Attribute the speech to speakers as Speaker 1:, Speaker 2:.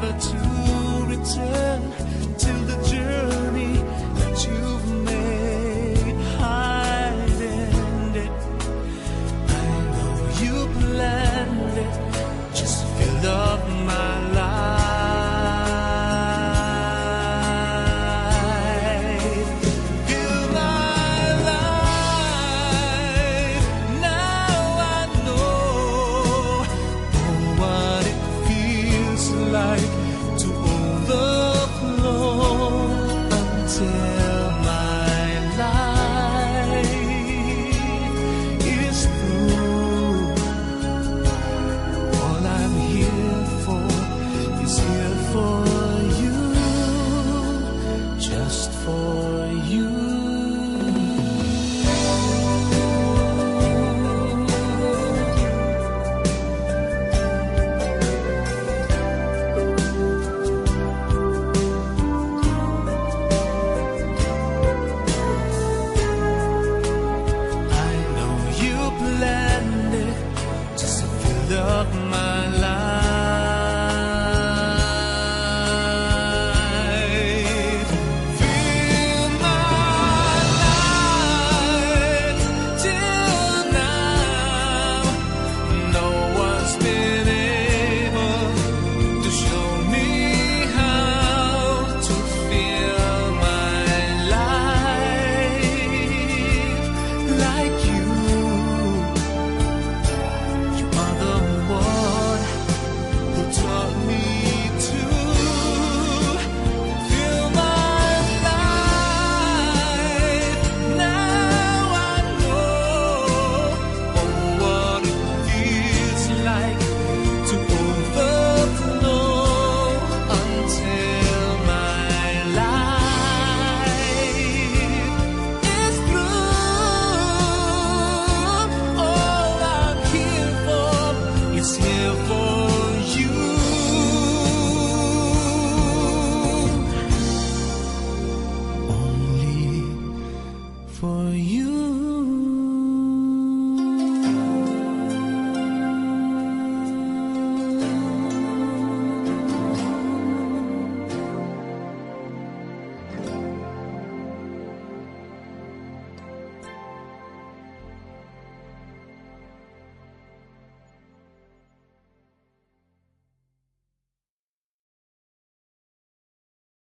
Speaker 1: never to return till the journey that you've made had ended. I know you planned it, just fill up my life. Fill my life. Now I know what it feels like to overflow until my life is through. All I'm here for is here for you, just for you. I know you planned it just to fill up my life. Fill my life till now. No one's been able to show me how to fill my life like you. You are the one who taught me to fill my life. Now I know what it feels like to overflow until my life is through. All I'm here for is here for you, only for you.